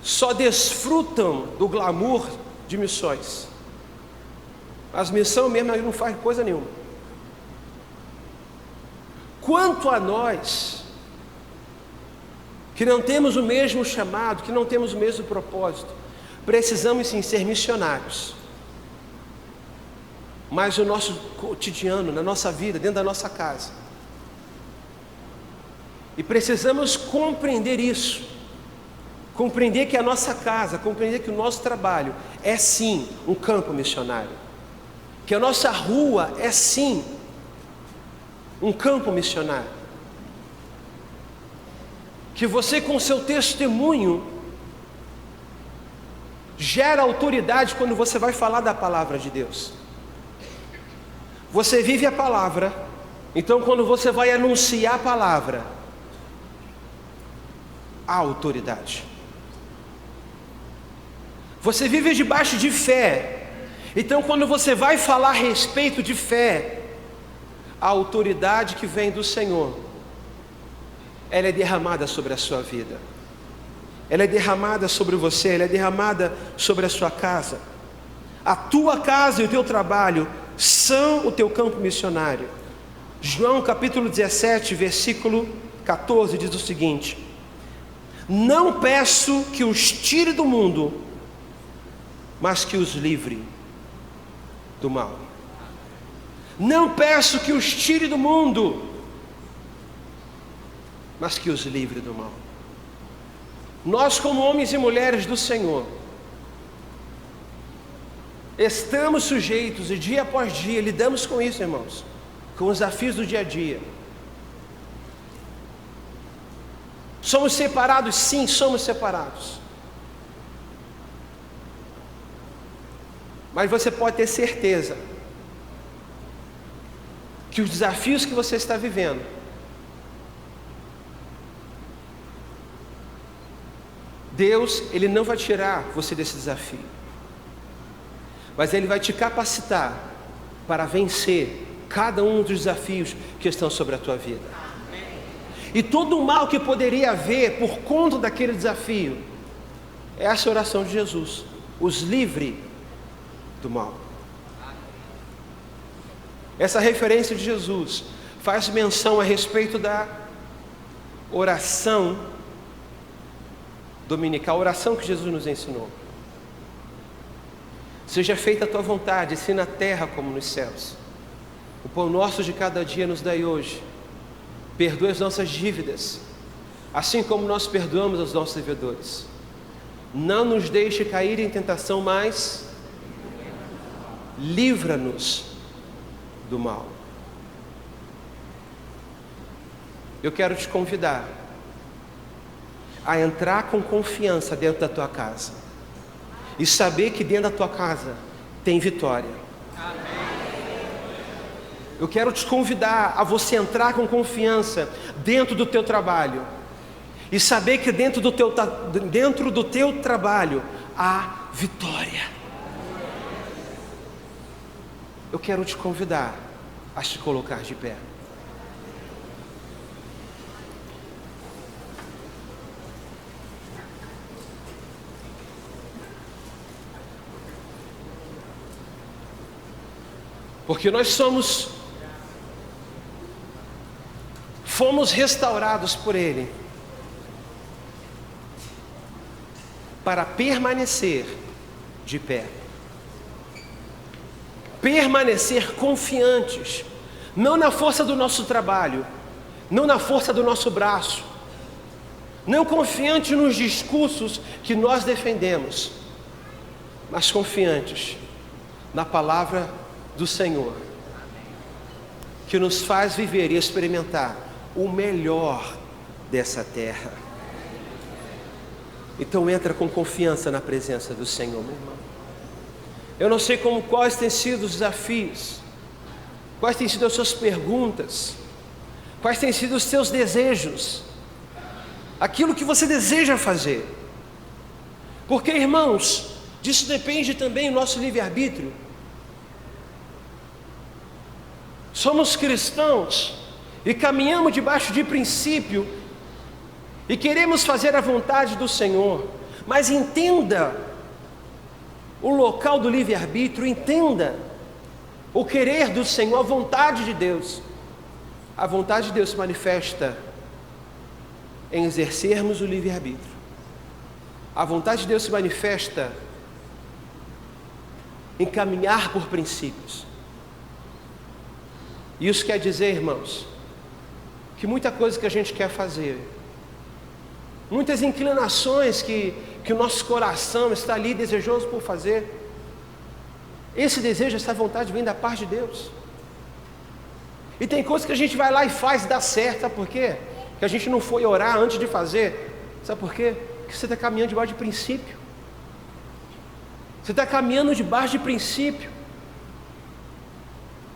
só desfrutam do glamour de missões, mas missão mesmo não faz coisa nenhuma. Quanto a nós, que não temos o mesmo chamado, que não temos o mesmo propósito, precisamos sim ser missionários, mas no nosso cotidiano, na nossa vida, dentro da nossa casa. E precisamos compreender isso, compreender que a nossa casa, compreender que o nosso trabalho é sim um campo missionário, que a nossa rua é sim um campo missionário, que você com seu testemunho gera autoridade quando você vai falar da palavra de Deus. Você vive a palavra, então quando você vai anunciar a palavra, há autoridade. Você vive debaixo de fé, então quando você vai falar a respeito de fé, a autoridade que vem do Senhor, ela é derramada sobre a sua vida, ela é derramada sobre você, ela é derramada sobre a sua casa. A tua casa e o teu trabalho são o teu campo missionário. João capítulo 17, versículo 14 diz o seguinte: não peço que os tire do mundo, mas que os livre do mal. Não peço que os tire do mundo, mas que os livre do mal. Nós, como homens e mulheres do Senhor, estamos sujeitos, e dia após dia lidamos com isso, irmãos, com os desafios do dia a dia. Somos separados? Sim, somos separados. Mas você pode ter certeza que os desafios que você está vivendo, Deus, Ele não vai tirar você desse desafio, mas Ele vai te capacitar para vencer cada um dos desafios que estão sobre a tua vida. E todo o mal que poderia haver por conta daquele desafio, é essa oração de Jesus: os livre do mal. Essa referência de Jesus faz menção a respeito da oração dominical, a oração que Jesus nos ensinou. Seja feita a tua vontade, assim na terra como nos céus. O pão nosso de cada dia nos dai hoje. Perdoa as nossas dívidas, assim como nós perdoamos aos nossos devedores. Não nos deixe cair em tentação, mas livra-nos do mal. Eu quero te convidar a entrar com confiança dentro da tua casa e saber que dentro da tua casa tem vitória. Eu quero te convidar a você entrar com confiança dentro do teu trabalho e saber que dentro do teu trabalho há vitória. Eu quero te convidar a se colocar de pé. Porque nós fomos restaurados por Ele para permanecer de pé, permanecer confiantes, não na força do nosso trabalho, não na força do nosso braço, não confiantes nos discursos que nós defendemos, mas confiantes na palavra do Senhor, que nos faz viver e experimentar o melhor dessa terra. Então entra com confiança na presença do Senhor, meu irmão. Eu não sei quais têm sido os desafios, quais têm sido as suas perguntas, quais têm sido os seus desejos, aquilo que você deseja fazer, porque, irmãos, disso depende também o nosso livre-arbítrio. Somos cristãos e caminhamos debaixo de princípio e queremos fazer a vontade do Senhor, mas entenda o local do livre-arbítrio, entenda o querer do Senhor, a vontade de Deus. A vontade de Deus se manifesta em exercermos o livre-arbítrio. A vontade de Deus se manifesta em caminhar por princípios. Isso quer dizer, irmãos, que muita coisa que a gente quer fazer, muitas inclinações que o nosso coração está ali desejoso por fazer. Esse desejo, essa vontade vem da parte de Deus. E tem coisas que a gente vai lá e faz e dá certo, sabe por quê? Que a gente não foi orar antes de fazer, sabe por quê? Porque você está caminhando debaixo de princípio. Você está caminhando debaixo de princípio.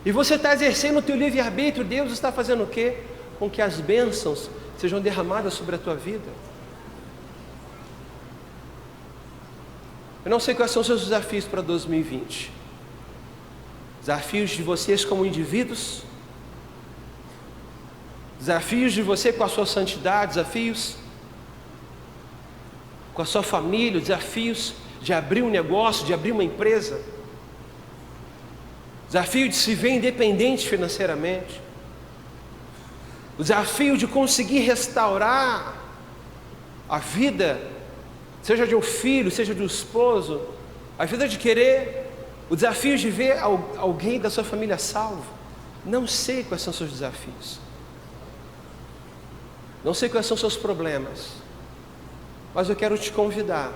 E você está exercendo o teu livre-arbítrio. Deus está fazendo o quê? Com que as bênçãos sejam derramadas sobre a tua vida. Eu não sei quais são os seus desafios para 2020. Desafios de vocês como indivíduos. Desafios de você com a sua santidade. Desafios com a sua família. Desafios de abrir um negócio, de abrir uma empresa. Desafio de se ver independente financeiramente. O desafio de conseguir restaurar a vida, seja de um filho, seja de um esposo, a vida de querer, o desafio de ver alguém da sua família salvo. Não sei quais são seus desafios, não sei quais são seus problemas, mas eu quero te convidar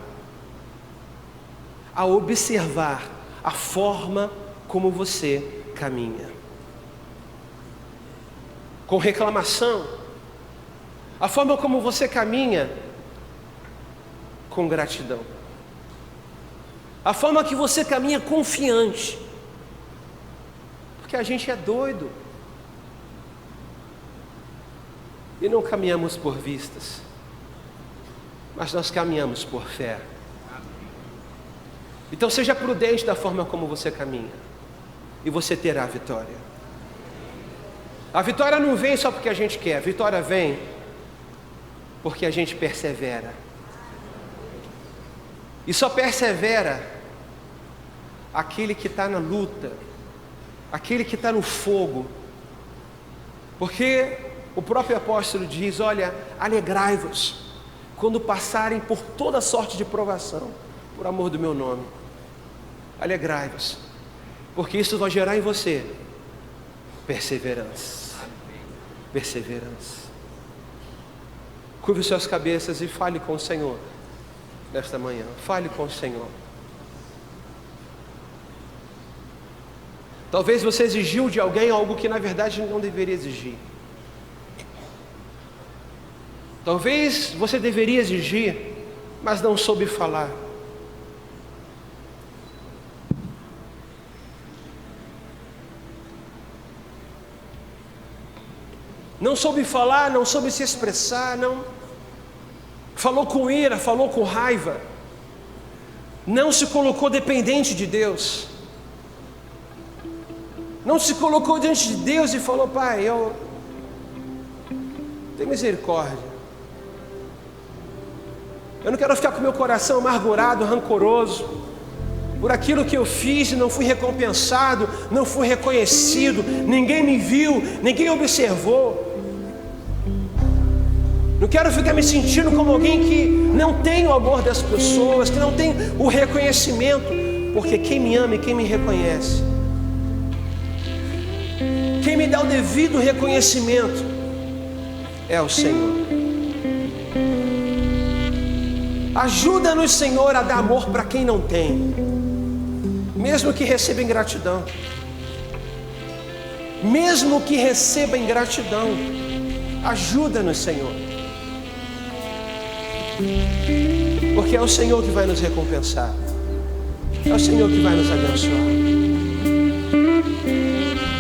a observar a forma como você caminha. Com reclamação, a forma como você caminha com gratidão, a forma que você caminha confiante, porque a gente é doido e não caminhamos por vistas, mas nós caminhamos por fé. Então seja prudente da forma como você caminha, e você terá a vitória. A vitória não vem só porque a gente quer, a vitória vem porque a gente persevera. E só persevera aquele que está na luta, aquele que está no fogo. Porque o próprio apóstolo diz: olha, alegrai-vos quando passarem por toda sorte de provação, por amor do meu nome. Alegrai-vos, porque isso vai gerar em você perseverança. Perseverança. Curve suas cabeças e fale com o Senhor nesta manhã. Fale com o Senhor. Talvez você exigiu de alguém algo que na verdade não deveria exigir. Talvez você deveria exigir, mas não soube falar. Não soube falar, não soube se expressar, não. Falou com ira, falou com raiva. Não se colocou dependente de Deus. Não se colocou diante de Deus e falou: Pai, eu tenho misericórdia. Eu não quero ficar com meu coração amargurado, rancoroso, por aquilo que eu fiz e não fui recompensado, não fui reconhecido, ninguém me viu, ninguém observou. Não quero ficar me sentindo como alguém que não tem o amor das pessoas, que não tem o reconhecimento, porque quem me ama e quem me reconhece, quem me dá o devido reconhecimento é o Senhor. Ajuda-nos, Senhor, a dar amor para quem não tem, mesmo que receba ingratidão, mesmo que receba ingratidão. Ajuda-nos, Senhor, porque é o Senhor que vai nos recompensar, é o Senhor que vai nos abençoar.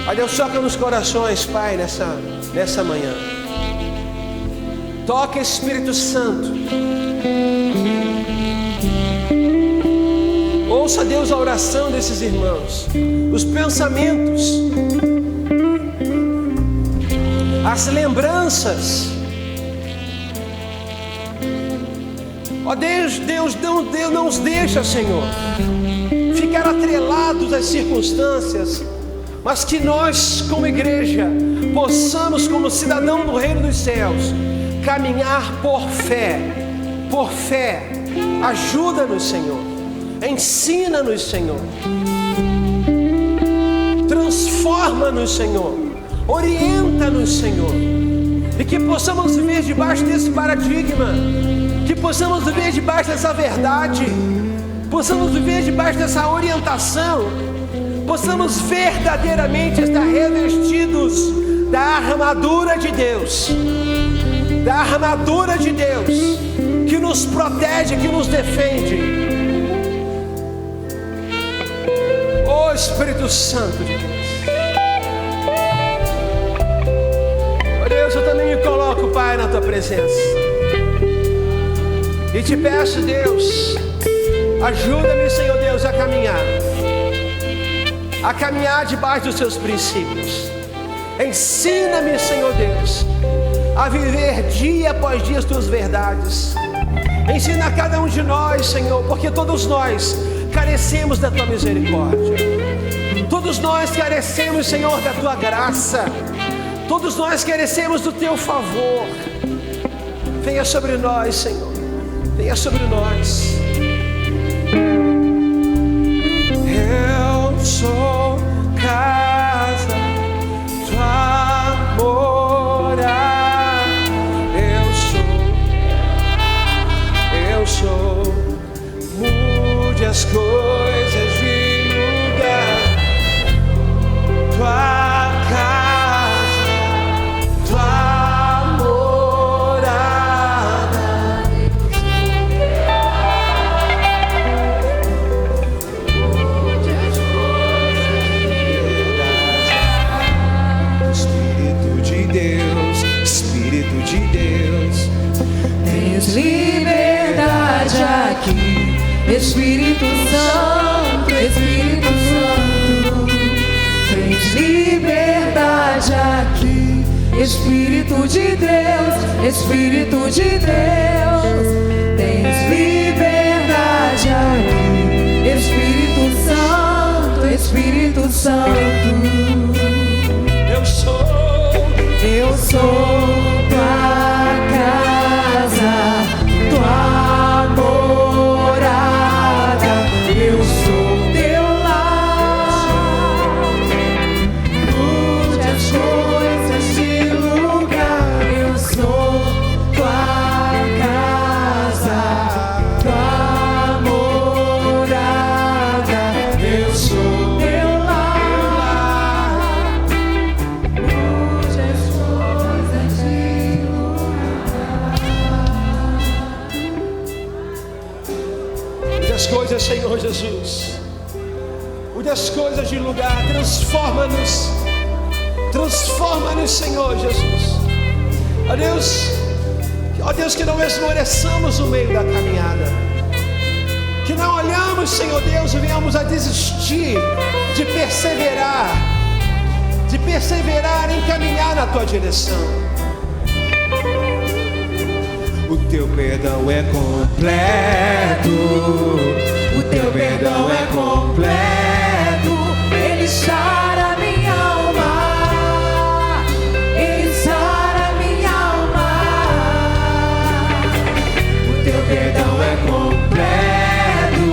Ó Deus, toca nos corações, Pai, nessa manhã. Toca, Espírito Santo. Ouça, Deus, a oração desses irmãos, os pensamentos, as lembranças. Ó Deus, não os deixa, Senhor, ficar atrelados às circunstâncias, mas que nós, como igreja, possamos, como cidadão do reino dos céus, caminhar por fé, por fé. Ajuda-nos, Senhor, ensina-nos, Senhor, transforma-nos, Senhor, orienta-nos, Senhor, e que possamos viver debaixo desse paradigma possamos viver debaixo dessa verdade, possamos viver debaixo dessa orientação, possamos verdadeiramente estar revestidos da armadura de Deus, da armadura de Deus, que nos protege, que nos defende. Ó Espírito Santo de Deus, ó Deus, eu também me coloco, Pai, na Tua presença, e te peço, Deus, ajuda-me, Senhor Deus, a caminhar debaixo dos Seus princípios. Ensina-me, Senhor Deus, a viver dia após dia as Tuas verdades. Ensina a cada um de nós, Senhor, porque todos nós carecemos da Tua misericórdia. Todos nós carecemos, Senhor, da Tua graça. Todos nós carecemos do Teu favor. Venha sobre nós, Senhor. Venha sobre nós. Eu sou casa, Tua morada. Eu sou. Mude as coisas de lugar. Tua casa, Tua morada. Mude as coisas de verdade. Espírito de Deus, Espírito de Deus, tens liberdade aqui. Espírito Santo, Espírito Santo, tens liberdade aqui. Espírito de Deus, Espírito de Deus, tens liberdade aqui. Espírito Santo, Espírito Santo, eu sou Tua casa, Tua morada. Eu sou Teu lar. Mude as coisas de lugar. Eu sou Tua casa, Tua morada. Eu sou Teu lar. Mude as coisas de lugar. mude as coisas, Senhor Jesus. Mude as coisas de lugar. Transforma-nos. Transforma-nos, Senhor Jesus. Ó Deus, que não esmoreçamos no meio da caminhada. Que não olhamos, Senhor Deus, e venhamos a desistir de perseverar em caminhar na Tua direção. O Teu perdão é completo. O Teu perdão é completo. Ele sara minha alma. Ele sara minha alma. O Teu perdão é completo.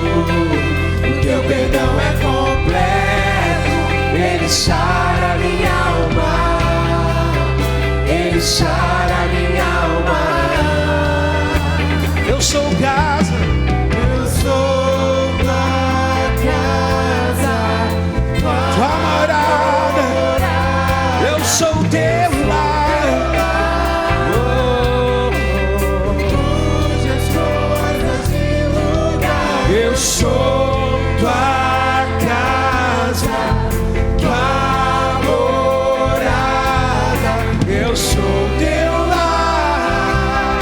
O Teu perdão é completo. Ele sara minha alma. Ele sara minha alma. Eu sou casa. Eu sou Tua casa, Tua morada. Eu sou Teu lar. Mude as coisas de lugar. Eu sou Tua casa, Tua morada. Eu sou Teu lar.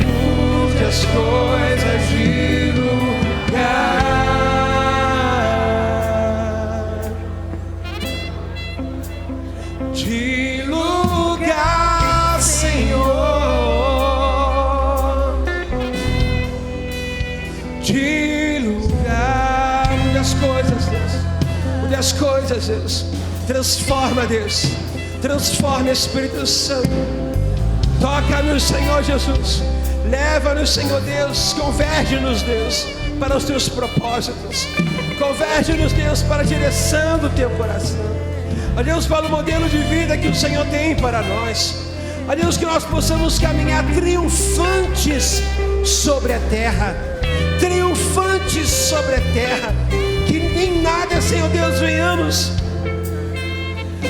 Mude as coisas de lugar. De lugar, Senhor. De lugar. Mude as coisas, Deus. Mude as coisas, Deus. Transforma, Deus. Transforma, Espírito Santo. Toca-nos, Senhor Jesus. Leva-nos, Senhor Deus. Converge-nos, Deus, para os Teus propósitos. Converge-nos, Deus, para a direção do Teu coração. Ó Deus, para o modelo de vida que o Senhor tem para nós. Ó Deus, que nós possamos caminhar triunfantes sobre a terra, triunfantes sobre a terra, que em nada, Senhor Deus, venhamos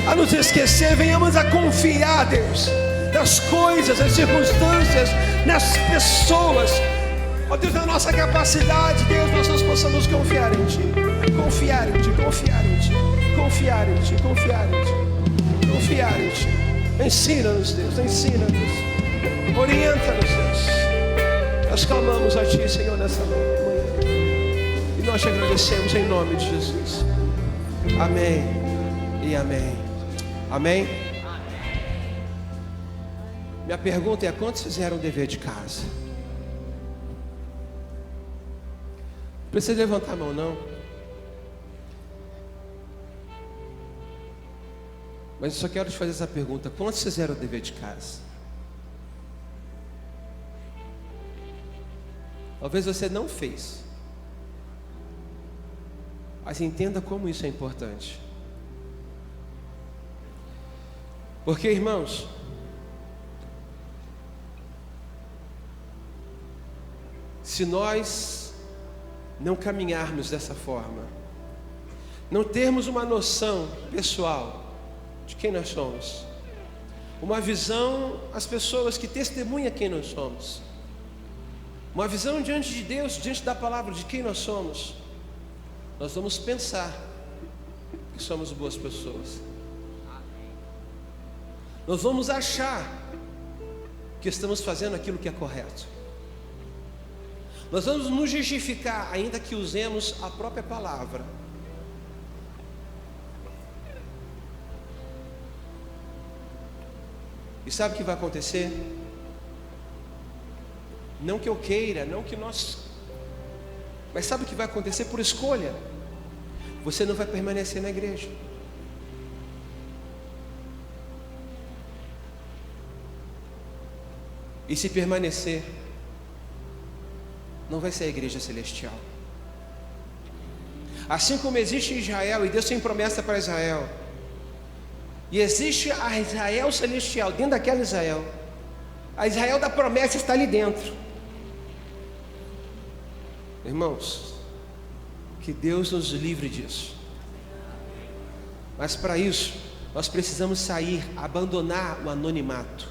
a nos esquecer, venhamos a confiar, Deus, nas coisas, nas circunstâncias, nas pessoas. Ó Deus, na nossa capacidade, Deus, nós possamos confiar em Ti, confiar em Ti, confiar em Ti, confiar em Ti, confiar em Ti, confiar em Ti. Ensina-nos, Deus, ensina-nos, orienta-nos, Deus. Nós clamamos a Ti, Senhor, nessa manhã, e nós te agradecemos em nome de Jesus. Amém e amém. Amém? Minha pergunta é: quantos fizeram o dever de casa? Não precisa levantar a mão, não. Mas eu só quero te fazer essa pergunta: quantos fizeram o dever de casa? Talvez você não fez, mas entenda como isso é importante. Porque, irmãos, se nós não caminharmos dessa forma, não termos uma noção pessoal de quem nós somos, uma visão às pessoas que testemunham quem nós somos, uma visão diante de Deus, diante da palavra de quem nós somos, nós vamos pensar que somos boas pessoas. Nós vamos achar que estamos fazendo aquilo que é correto. Nós vamos nos justificar, ainda que usemos a própria palavra. E sabe o que vai acontecer? Não que eu queira, não que nós... Mas sabe o que vai acontecer por escolha? Você não vai permanecer na igreja. E se permanecer, não vai ser a igreja celestial. Assim como existe Israel, e Deus tem promessa para Israel, e existe a Israel celestial, dentro daquela Israel, a Israel da promessa está ali dentro. Irmãos, que Deus nos livre disso. Mas para isso, nós precisamos sair, abandonar o anonimato.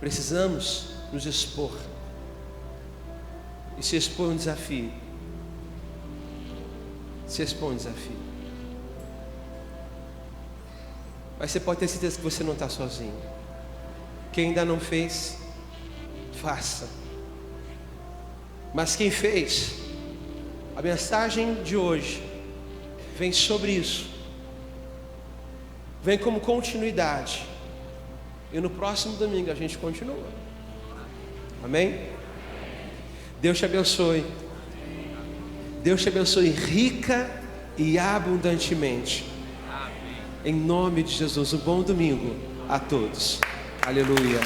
Precisamos nos expor. E se expor um desafio. Se expor um desafio. Mas você pode ter certeza que você não está sozinho. Quem ainda não fez, faça. Mas quem fez, a mensagem de hoje vem sobre isso. Vem como continuidade. E no próximo domingo a gente continua. Amém? Deus te abençoe. Deus te abençoe rica e abundantemente. Em nome de Jesus, um bom domingo a todos. Aleluia.